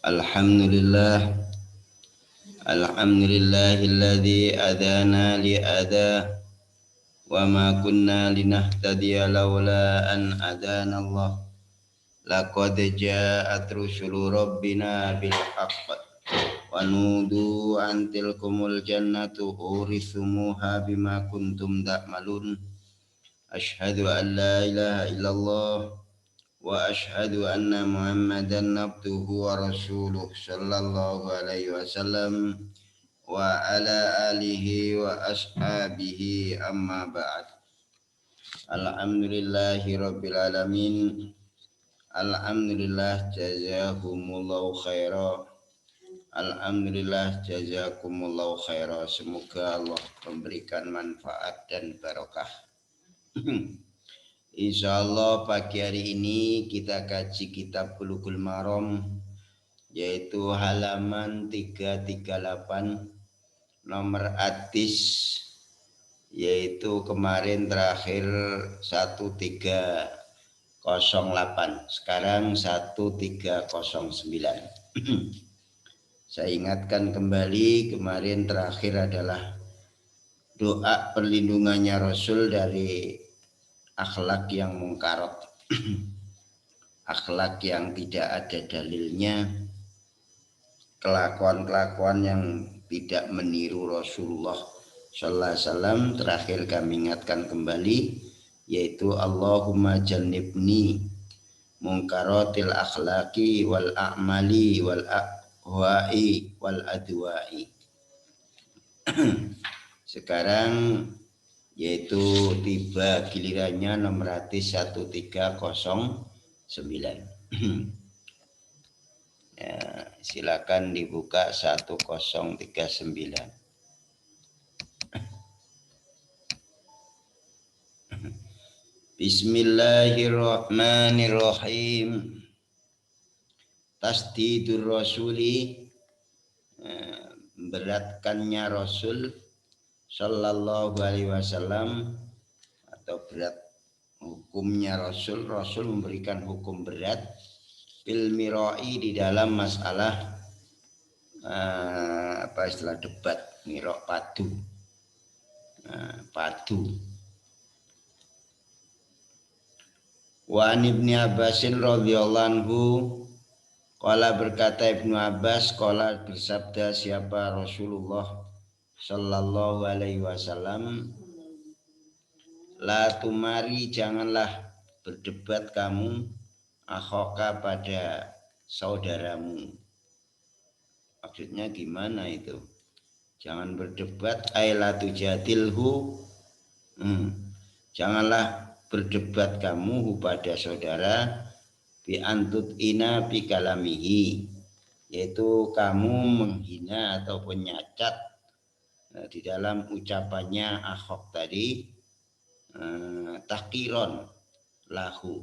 Alhamdulillah, alhamdulillahilladzi adana li'adha wa ma kunna linahtadiya laula an adana Allah. Laqad ja'at rusulu rabbina bil haqq wa nudu an tilkumul jannatu urithumuha bima kuntum ta'malun. Asyhadu an la ilaha illallah wa asyhadu anna Muhammadan abduhu wa rasuluh sallallahu alaihi wasallam wa ala alihi wa ashabihi amma ba'd. Alhamdulillahi rabbil alamin. Alhamdulillah jazakumullahu khaira. Alhamdulillah jazakumullahu khaira. Semoga Allah memberikan manfaat dan barokah. Insyaallah pagi hari ini kita kaji kitab Bulughul Maram, yaitu halaman 338, nomor hadis yaitu kemarin terakhir 1308, sekarang 1309. Saya ingatkan kembali, kemarin terakhir adalah doa perlindungannya Rasul dari akhlak yang mungkarat, akhlak yang tidak ada dalilnya, kelakuan-kelakuan yang tidak meniru Rasulullah sallallahu alaihi wasallam. Terakhir kami ingatkan kembali, yaitu Allahumma jannibni mungkaratil akhlaqi wal a'mali wal ahwa'i wal adwa'i. Sekarang yaitu tiba gilirannya nomor hadis 1309. Ya, silakan dibuka 1039. Bismillahirrahmanirrahim. Tasdidur rasuli, beratkannya Rasul sallallahu alaihi wasallam, atau berat hukumnya Rasul memberikan hukum berat fil mirai, di dalam masalah debat, mirok padu, Wa an Ibni Abbasin radhiyallahu anhu, qala, berkata Ibnu Abbas, qala, bersabda siapa Rasulullah sallallahu alaihi wasallam, la tumari, janganlah berdebat kamu, akhoka, pada saudaramu. Maksudnya gimana itu? Jangan berdebat, ay la tujadilhu, janganlah berdebat kamu pada saudara, bi antut ina bi kalamihi, yaitu kamu menghina ataupun nyacat di dalam ucapannya akhok tadi, tahkiron lahu,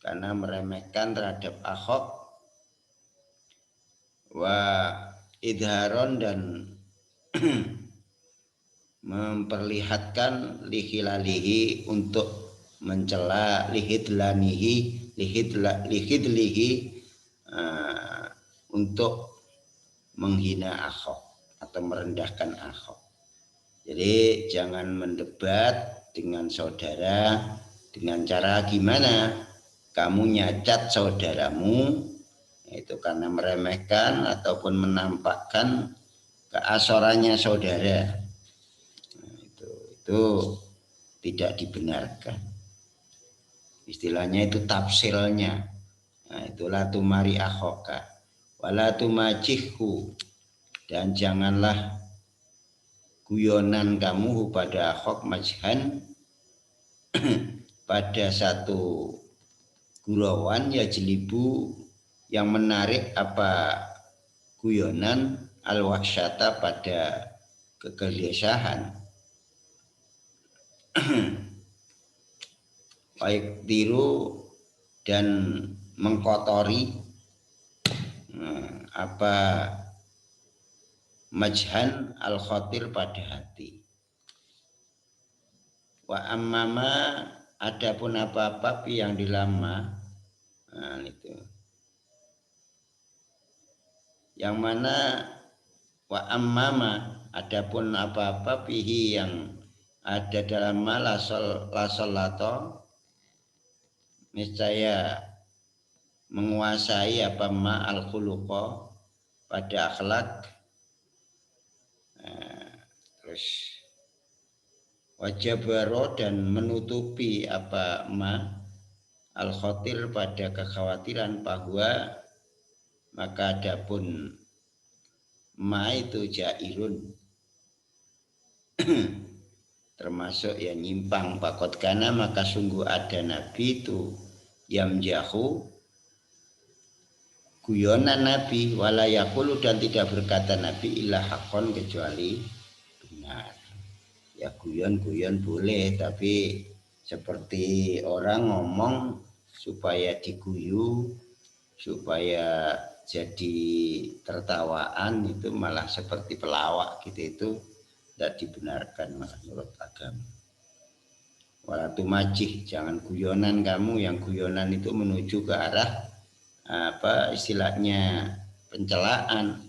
karena meremehkan terhadap akhok, wa idharon, dan memperlihatkan lihilalihi, untuk mencela, lihidlihi, untuk menghina akhok atau merendahkan akhok. Jadi jangan mendebat dengan saudara dengan cara gimana? Kamu nyacat saudaramu, itu karena meremehkan ataupun menampakkan keasorannya saudara. Itu tidak dibenarkan. Istilahnya itu tafsilnya. Nah, itulah tumari akhoka wala tumajihhu, dan janganlah guyonan kamu pada akhok, majhan, pada satu gurauan, ya jelibu, yang menarik apa guyonan, al-wahsyata, pada kegelisahan, baik tiru, dan mengkotori apa majhan al-khotir, pada hati. Wa ammama, adapun apa-apa yang dilama, nah itu yang mana wa ammama adapun apa-apa fihi yang ada dalam lasolata niscaya menguasai apa ma al khuluqa pada akhlak. Terus wajabaro dan menutupi apa ma al khotir pada kekhawatiran bahwa maka adapun ma itu jairun termasuk yang nyimpang pakot kana maka sungguh ada nabi itu yang jahu guyonan nabi walayakulu dan tidak berkata nabi illa hakon kecuali benar. Ya guyon boleh, tapi seperti orang ngomong supaya diguyu, supaya jadi tertawaan itu malah seperti pelawak gitu, itu tidak dibenarkan menurut agama. Walatu majih, jangan guyonan kamu, yang guyonan itu menuju ke arah apa istilahnya pencelaan,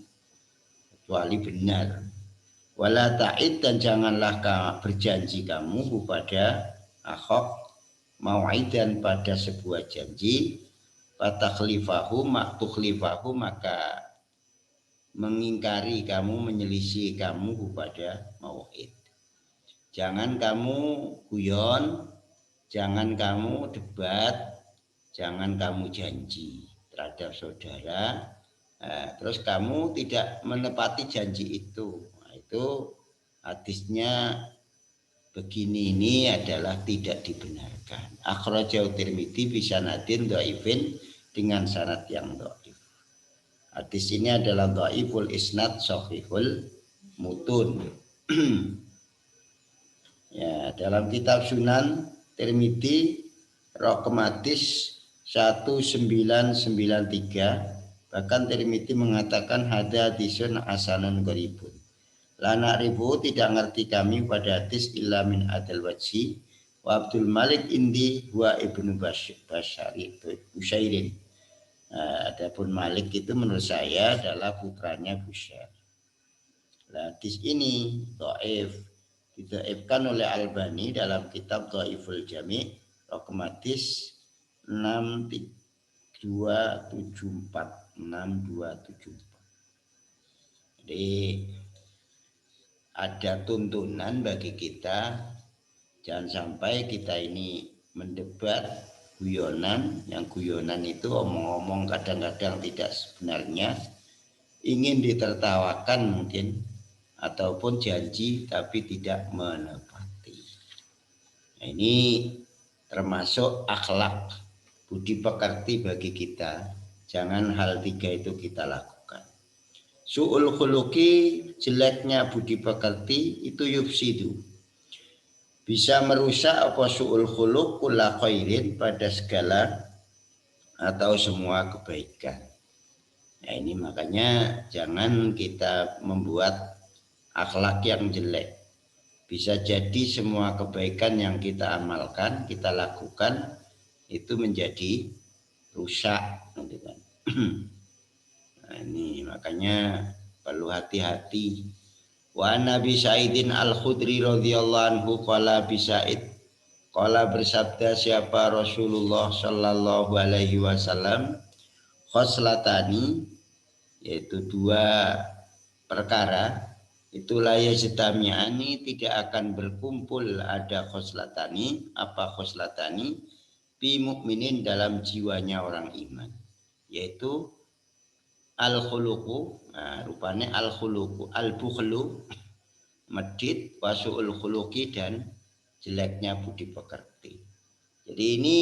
kecuali benar. Wala ta'id dan janganlah berjanji kamu kepada akhok mau'idan pada sebuah janji fatakhlifahu maktukhlifahu maka mengingkari kamu, menyelisih kamu kepada mau'id. Jangan kamu guyon, jangan kamu debat, jangan kamu janji terhadap saudara, terus kamu tidak menepati janji itu. Itu hadisnya begini, ini adalah tidak dibenarkan. Akhrajahu Tirmidzi bi sanadin dhaifin dengan sanad yang dhaif. Hadis ini adalah dhaiful isnad sahihul mutun. Ya, dalam kitab Sunan Tirmidzi raqam hadis 1993 bahkan Tirmidzi mengatakan hadisun hasanun gharibun. Lana ribu tidak ngerti kami pada hadis illa min adil wajhi wa Abdul Malik indi wa ibnu Bushairin. Adapun Malik itu menurut saya adalah putranya Bushair. Hadis ini dhaif, didhaifkan oleh Albani dalam kitab Dhaiful Jami' raqam hadis 6274. Jadi ada tuntunan bagi kita, jangan sampai kita ini mendebat guyonan, yang guyonan itu omong-omong kadang-kadang tidak sebenarnya, ingin ditertawakan mungkin, ataupun janji tapi tidak menepati. Nah, ini termasuk akhlak budi pekerti bagi kita, jangan hal tiga itu kita lakukan. Su'ul khuluqi, jeleknya budi pekerti itu yufsidu, bisa merusak apa su'ul khuluq kulla khairin pada segala atau semua kebaikan. Nah, ini makanya jangan kita membuat akhlak yang jelek. Bisa jadi semua kebaikan yang kita amalkan, kita lakukan itu menjadi rusak, gitu kan. Nah, ini makanya perlu hati-hati. Wa Nabi Sa'idin Al-Khudri radhiyallahu anhu qala bi Sa'id, qala bersabda siapa Rasulullah sallallahu alaihi wasallam, khoslatani, yaitu dua perkara itu la yajtami'ani, tidak akan berkumpul, ada khoslatani, apa khoslatani bi mukminin dalam jiwanya orang iman, yaitu al-khuluqu, nah, rupanya al-khuluqu, al-bukhlu, medit, wasu'ul khuluqi, dan jeleknya budi pekerti. Jadi ini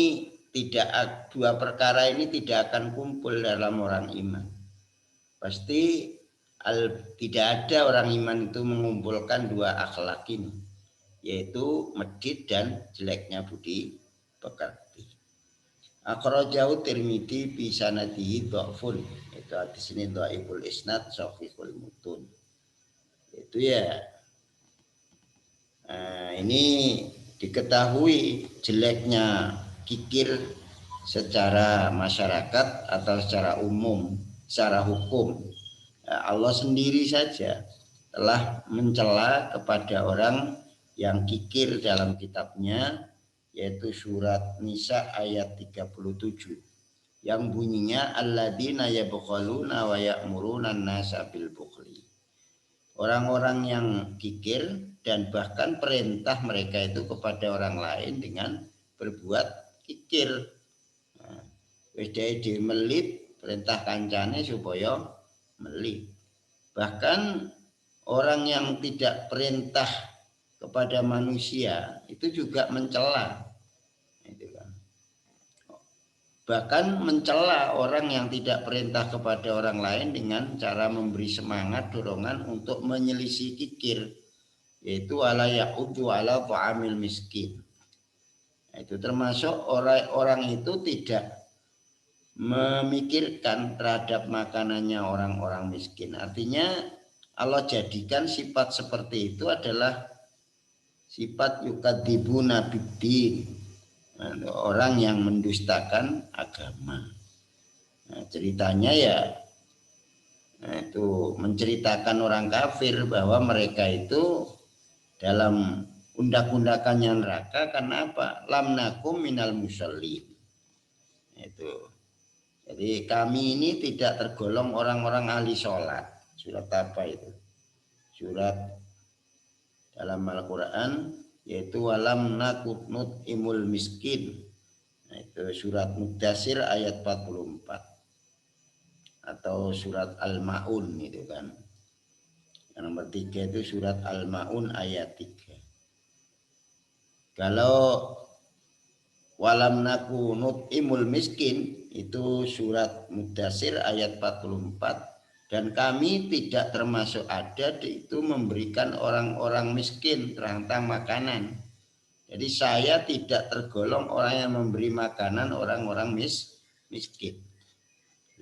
tidak, dua perkara ini tidak akan kumpul dalam orang iman. Pasti tidak ada orang iman itu mengumpulkan dua akhlak ini, yaitu medit dan jeleknya budi pekerti. Akhrajahu Tirmidzi bi sanadihi dhafun, itu hadis ini dhaiful isnad sahihul mutun. Itu ya. Nah, ini diketahui jeleknya kikir secara masyarakat atau secara umum, secara hukum. Allah sendiri saja telah mencela kepada orang yang kikir dalam kitabnya, yaitu surat Nisa ayat 37 yang bunyinya alladzina yabkhaluna wa ya'muruna an-nasa bil bukhli. Orang-orang yang kikir dan bahkan perintah mereka itu kepada orang lain dengan berbuat kikir. Nah, wis dhewe melit perintah kancane supaya melit. Bahkan orang yang tidak perintah kepada manusia itu juga mencela. Itu kan. Bahkan mencela orang yang tidak perintah kepada orang lain dengan cara memberi semangat, dorongan untuk menyelisih kikir, yaitu ala ya'udhu ala ta'amil miskin. Itu termasuk orang itu tidak memikirkan terhadap makanannya orang-orang miskin. Artinya Allah jadikan sifat seperti itu adalah sifat yukadzibuna biddin, orang yang mendustakan agama. Nah, ceritanya ya itu menceritakan orang kafir bahwa mereka itu dalam undak-undakannya neraka karena apa? Lam nakum minal musallin. Itu. Jadi kami ini tidak tergolong orang-orang ahli sholat. Surat apa itu? Surat dalam Al-Quran yaitu walam nakutnut imul miskin. Nah, itu surat Mudassir ayat 44 atau surat Al-Ma'un itu kan. Yang nomor 3 itu surat Al-Ma'un ayat 3. Kalau walam nakunut imul miskin itu surat Mudassir ayat 44. Dan kami tidak termasuk ada itu memberikan orang-orang miskin tentang makanan. Jadi saya tidak tergolong orang yang memberi makanan orang-orang miskin.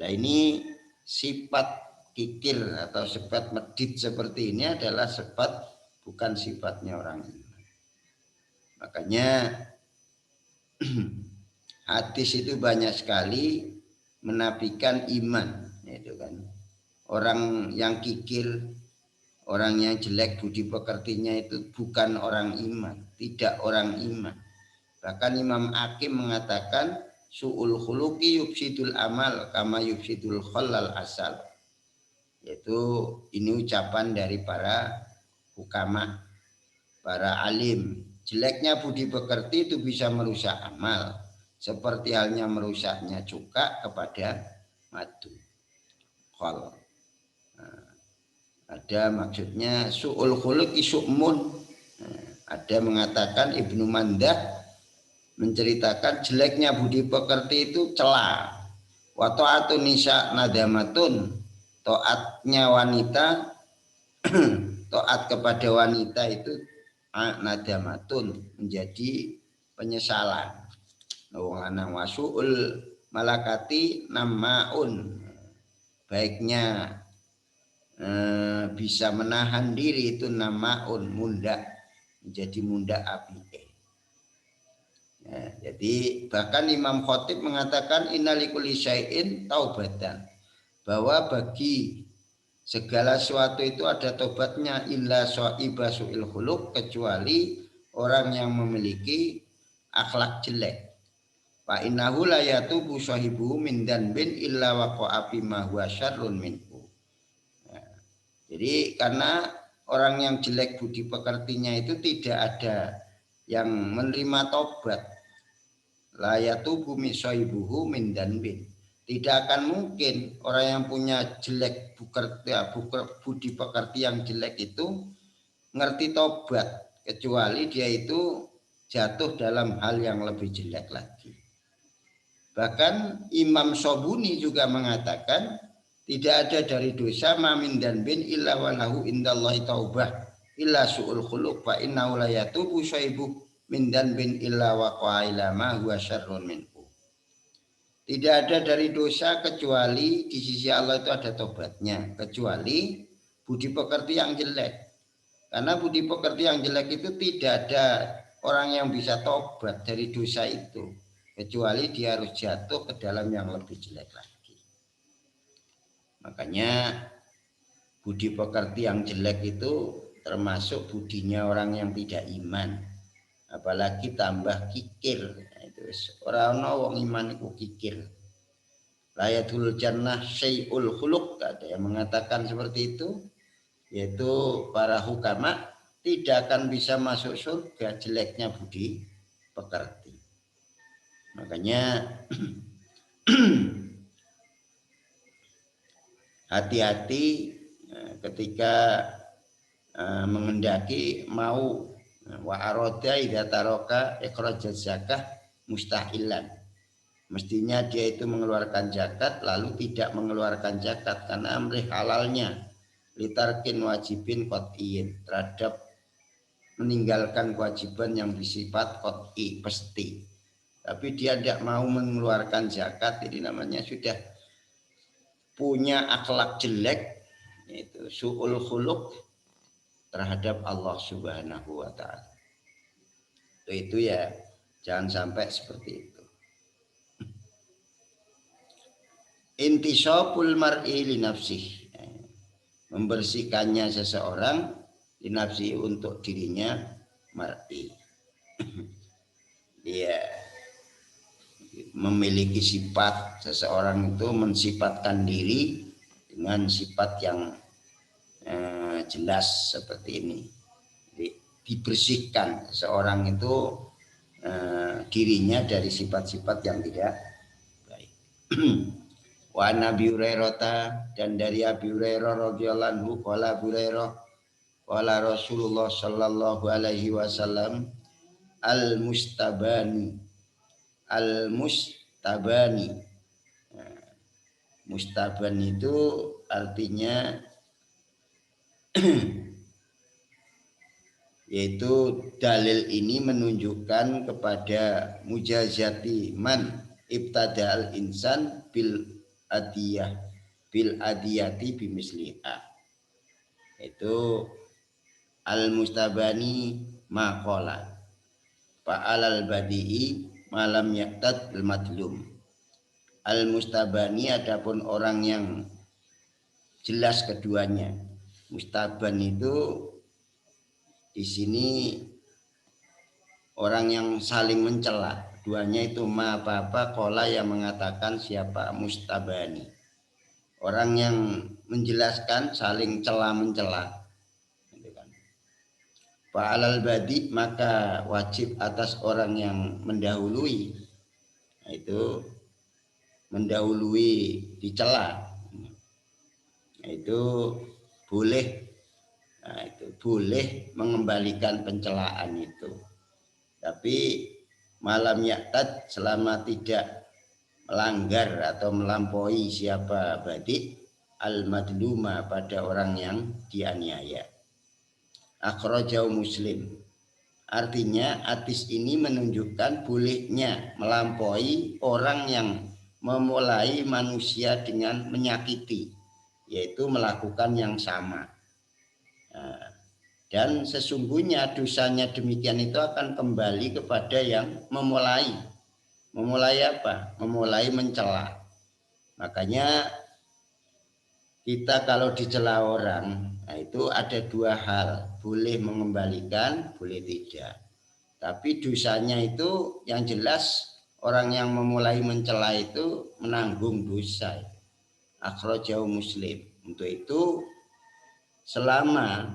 Nah ini sifat kikir atau sifat medit seperti ini adalah sifat bukan sifatnya orang iman. Makanya hadis itu banyak sekali menafikan iman, itu kan. Orang yang kikir, orang yang jelek budi pekertinya itu bukan orang iman, tidak orang iman. Bahkan Imam Hakim mengatakan su'ul khuluqi yufsidul amal kama yufsidul khallal asal. Yaitu ini ucapan dari para hukama, para alim. Jeleknya budi pekerti itu bisa merusak amal, seperti halnya merusaknya cuka kepada madu. Khol. Ada maksudnya su'ul khuluqi su'mun. Ada mengatakan Ibnu Mandah menceritakan jeleknya budi pekerti itu celah. Wa ta'atun nisa nadamatun. Taatnya wanita taat kepada wanita itu nadamatun menjadi penyesalan. Wong lanang wasu'ul malakati namaun. Baiknya bisa menahan diri itu namaun munda, menjadi munda api. Ya, jadi bahkan Imam Khatib mengatakan innalikuli syai'in taubatan, bahwa bagi segala sesuatu itu ada tobatnya illa so'iba su'il khuluq, kecuali orang yang memiliki akhlak jelek. Fa innahu la yatubu sahibuhu min danbin illa waqa'a bima huwa syarrun minhu. Jadi karena orang yang jelek budi pekertinya itu tidak ada yang menerima tobat. La yatubu misaibuhu min danbin. Tidak akan mungkin orang yang punya jelek budi pekerti yang jelek itu ngerti tobat, kecuali dia itu jatuh dalam hal yang lebih jelek lagi. Bahkan Imam Sobuni juga mengatakan tidak ada dari dosa mamin dan bin illa walahu indallahi taubah illa su'ul khuluq fa innahu la yatubu syaibu min dan bin illa waqa'a ila ma huwa syarrun minhu. Tidak ada dari dosa kecuali di sisi Allah itu ada tobatnya, kecuali budi pekerti yang jelek. Karena budi pekerti yang jelek itu tidak ada orang yang bisa tobat dari dosa itu, kecuali dia harus jatuh ke dalam yang lebih jelek lagi. Makanya budi pekerti yang jelek itu termasuk budinya orang yang tidak iman, apalagi tambah kikir. Itu orang wong iman itu kikir. Layatul jannah syai'ul khuluq, ada yang mengatakan seperti itu, yaitu para hukama tidak akan bisa masuk surga jeleknya budi pekerti. Makanya hati-hati ketika mengendaki mau wa aroda idza taraka ikhrajaz zakah mustahilan. Mestinya dia itu mengeluarkan zakat lalu tidak mengeluarkan zakat karena amrih halalnya litarkin wajibin qat'iyyin, terhadap meninggalkan kewajiban yang bersifat qat'i, pasti. Tapi dia tidak mau mengeluarkan zakat, ini namanya sudah punya akhlak jelek, yaitu su'ul khuluq terhadap Allah Subhanahu wa ta'ala. Itu ya jangan sampai seperti itu. Intisabul mar'i li nafsih, membersihkannya seseorang li nafsi untuk dirinya mar'i. Dia memiliki sifat, seseorang itu mensifatkan diri dengan sifat yang jelas seperti ini. Jadi, dibersihkan seseorang itu dirinya dari sifat-sifat yang tidak baik. Wa Nabi Hurairah, dan dari Abi Hurairah radhiyallahu anhu, qala Abu Hurairah qala Rasulullah sallallahu alaihi wasallam al-mustabani mustaban itu artinya yaitu dalil ini menunjukkan kepada mujazati man ibtada'al insan bil adiyati bimisliha. Itu al mustabani maqala fa'alal badi'i malam yaktad al madlum. Al mustabani adapun orang yang jelas keduanya. Mustaban itu di sini orang yang saling mencela. Keduanya itu ma apa kola yang mengatakan siapa mustabani. Orang yang menjelaskan saling cela-mencela. Fa'alal badi, maka wajib atas orang yang mendahului, itu mendahului dicela, itu boleh, itu boleh mengembalikan pencelaan itu. Tapi malam yaktad, selama tidak melanggar atau melampaui siapa badi al-madluma pada orang yang dianiaya. Akhrajahu Muslim. Artinya hadis ini menunjukkan bolehnya melampaui orang yang memulai manusia dengan menyakiti, yaitu melakukan yang sama. Dan sesungguhnya dosanya demikian itu akan kembali kepada yang memulai. Memulai apa? Memulai mencela. Makanya kita kalau dicela orang, nah itu ada dua hal, boleh mengembalikan, boleh tidak. Tapi dosanya itu yang jelas orang yang memulai mencela itu menanggung dosa. Akhrajahu Muslim. Untuk itu selama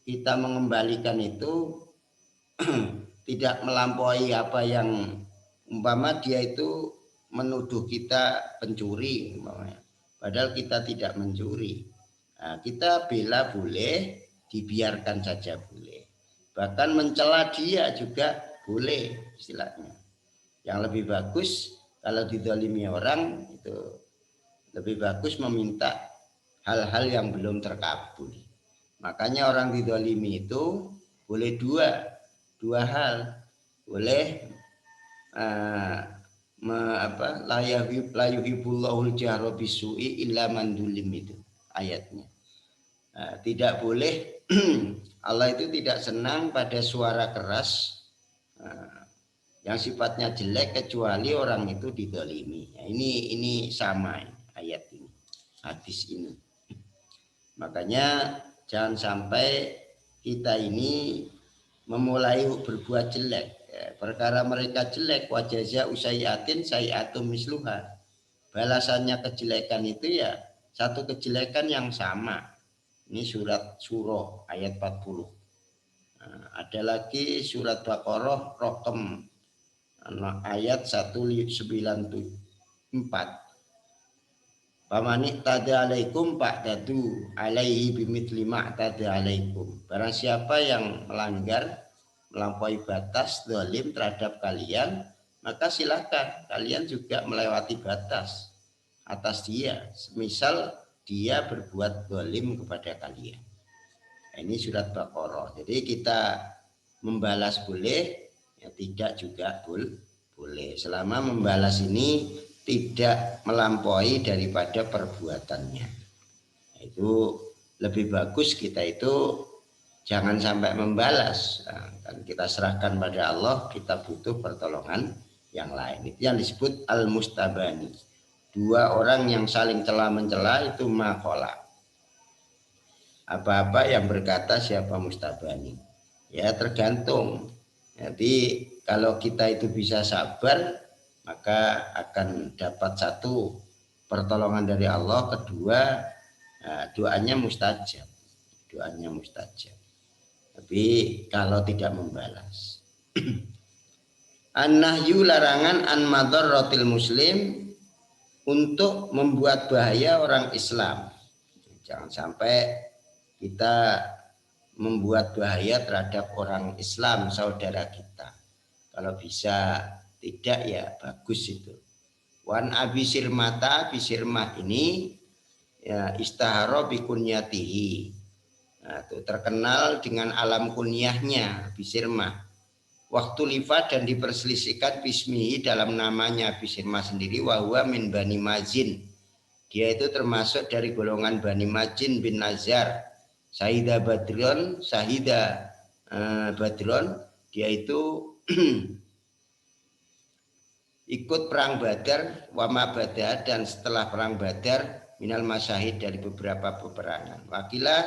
kita mengembalikan itu tidak melampaui apa yang umpama dia itu menuduh kita pencuri umpamanya. Padahal kita tidak mencuri. Nah, kita bela boleh, dibiarkan saja boleh. Bahkan mencela dia juga boleh istilahnya. Yang lebih bagus kalau dizalimi orang itu lebih bagus meminta hal-hal yang belum terkabul. Makanya orang dizalimi itu boleh dua hal. Boleh la yuhibbullahul jahra bisu'i illa man dulim, itu ayatnya. Tidak boleh Allah itu tidak senang pada suara keras yang sifatnya jelek kecuali orang itu dizalimi. Ini sama ayat ini, hadis ini. Makanya jangan sampai kita ini memulai berbuat jelek. Perkara mereka jelek, wajaza'u sayyi'atin sayyi'atun misluha. Balasannya kejelekan itu ya satu kejelekan yang sama. Ini surat Surah ayat 40. Ada lagi surat Baqarah Rokem ayat 194. Pamanik tada alaikum pak tadu alaihi bimithli ma tada alaikum. Barang siapa yang melanggar, melampaui batas zalim terhadap kalian, maka silakan kalian juga melewati batas atas dia, semisal dia berbuat zalim kepada kalian. Ini surat Baqarah. Jadi kita membalas boleh, ya tidak juga boleh. Selama membalas ini tidak melampaui daripada perbuatannya. Itu lebih bagus kita itu jangan sampai membalas. Dan kita serahkan pada Allah, kita butuh pertolongan yang lain. Itu yang disebut al-mustabani. Dua orang yang saling cela-mencela itu maqala. Apa-apa yang berkata siapa mustabani. Ya tergantung. Jadi kalau kita itu bisa sabar, maka akan dapat satu pertolongan dari Allah, kedua doanya mustajab. Doanya mustajab. Tapi kalau tidak membalas. An-nahyu larangan an madarratil muslim untuk membuat bahaya orang Islam. Jangan sampai kita membuat bahaya terhadap orang Islam saudara kita. Kalau bisa tidak ya bagus itu. Wan Abi Sirmata, Abi Sirmah ini ya istahara bi kunyatihi. Nah, itu terkenal dengan alam kunyahnya Abi Sirmah. Waktu lipat dan diperselisihkan bismihi dalam namanya Abi Sirmah sendiri, wahwa min Bani Mazin. Dia itu termasuk dari golongan Bani Majin bin Nazar. Sahida Badron, Sahida Badron, dia itu ikut perang Badar, wama Badar, dan setelah perang Badar minal masyahid dari beberapa peperangan. Wakilah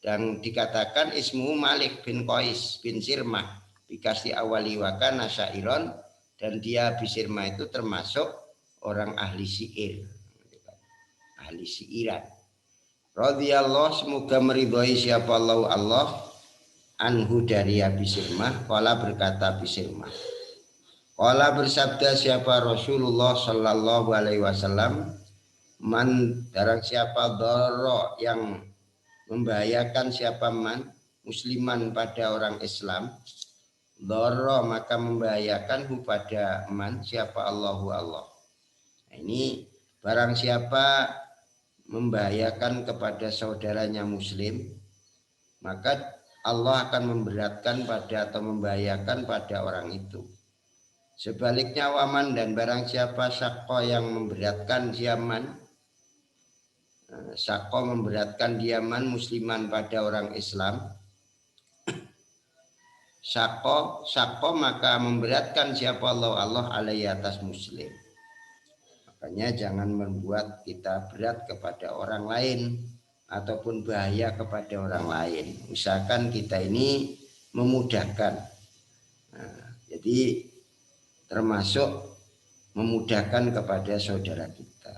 dan dikatakan ismu Malik bin Qais bin Sirmah bikasti awali wakana syairon, dan dia Bisirmah itu termasuk orang ahli syair, ahli syairan. Radhiyallahu semoga meridhoi siapa Allah anhu dari Abi Sirmah. Qala berkata Abi Sirmah, qala bersabda siapa Rasulullah sallallahu alaihi wasallam, man darang siapa dharra yang membahayakan siapa man musliman pada orang Islam, dharra maka membahayakan pada man siapa Allahu Allah. Nah, ini barang siapa membahayakan kepada saudaranya muslim, maka Allah akan memberatkan pada atau membahayakan pada orang itu. Sebaliknya waman dan barang siapa syaqqa yang memberatkan diaman, syaqqa memberatkan diaman musliman pada orang Islam, syaqqa maka memberatkan siapa Allah alaihi atas muslim. Makanya jangan membuat kita berat kepada orang lain ataupun bahaya kepada orang lain. Usahakan kita ini memudahkan. Nah, jadi termasuk memudahkan kepada saudara kita.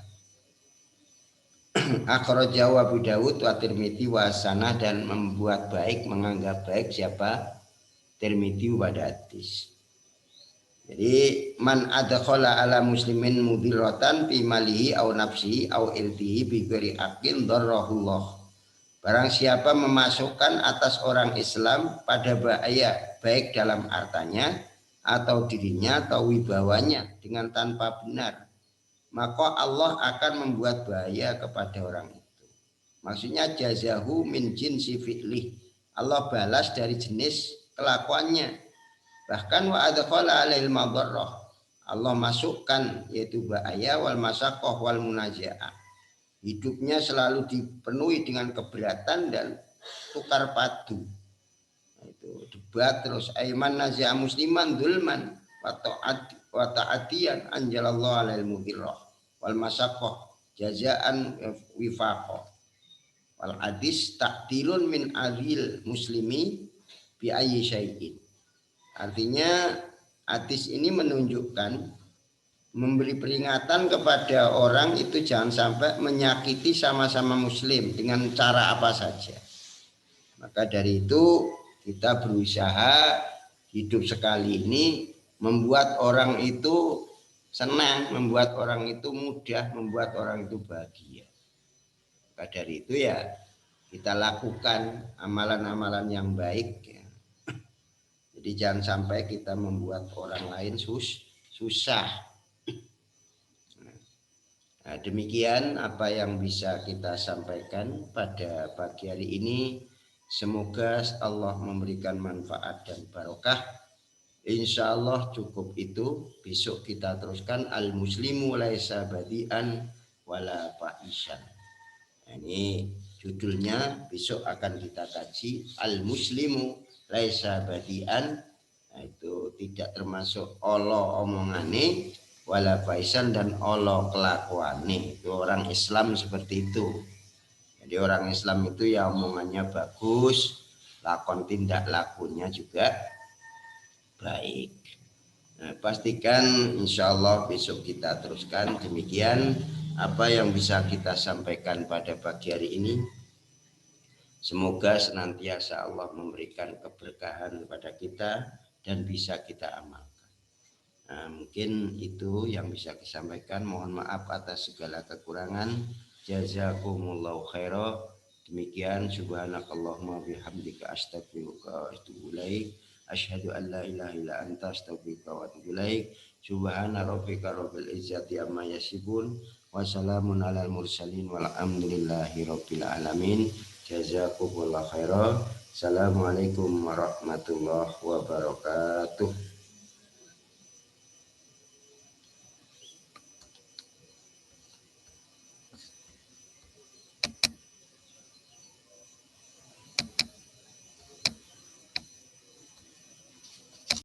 Akhrajahu Abu Dawud wa Tirmidzi wa hasanah, dan membuat baik, menganggap baik siapa? Tirmidzi wa hadis. Jadi man adkhala ala muslimin mudirratan fi malihi au nafsihi au irtihi bi ghairi haqqin darrahullah. Barang siapa memasukkan atas orang Islam pada bahaya baik dalam hartanya atau dirinya atau wibawanya dengan tanpa benar, maka Allah akan membuat bahaya kepada orang itu. Maksudnya jazahu min jinsi fi'lih. Allah balas dari jenis kelakuannya. Bahkan wa adkhala alail madarrah, Allah masukkan yaitu bahaya wal masaqqah wal munajaah. Hidupnya selalu dipenuhi dengan keberatan dan tukar padu. Itu debat terus aiman nazia musliman dzulman wa ta'atiyan anjalallahu alail mudirrah wal masaqqah jazaan wifaqah. Wal hadis takdirun min awil muslimi bi ayyi syai'in. Artinya hadis ini menunjukkan, memberi peringatan kepada orang itu jangan sampai menyakiti sama-sama muslim dengan cara apa saja. Maka dari itu kita berusaha hidup sekali ini membuat orang itu senang, membuat orang itu mudah, membuat orang itu bahagia. Maka dari itu ya kita lakukan amalan-amalan yang baik ya. Jadi jangan sampai kita membuat orang lain susah. Nah, demikian apa yang bisa kita sampaikan pada pagi hari ini. Semoga Allah memberikan manfaat dan barokah. Insya Allah cukup itu. Besok kita teruskan al-muslimu laisa badian wala fahishan. Nah, ini judulnya besok akan kita kaji. Al-muslimu laisa badian. Nah, itu tidak termasuk Allah omongane wala fahishan dan Allah kelakuane. Itu orang Islam seperti itu. Jadi orang Islam itu ya omongannya bagus, lakon tindak lakunya juga baik. Nah, pastikan insya Allah besok kita teruskan. Demikian apa yang bisa kita sampaikan pada pagi hari ini. Semoga senantiasa Allah memberikan keberkahan kepada kita dan bisa kita amalkan. Nah, mungkin itu yang bisa disampaikan. Mohon maaf atas segala kekurangan. Jazakumullahu khairan. Demikian subhanakallahumma bihamdika astaghfiruka wa atubu ilaik. Asyhadu an la ilaha illa anta astaghfiruka wa atubu ilaik. Subhana rabbika rabbil izzati amma yasifun wa salamun alal mursalin walhamdulillahi rabbil alamin. Jazakumullahu khairan. Assalamualaikum warahmatullahi wabarakatuh.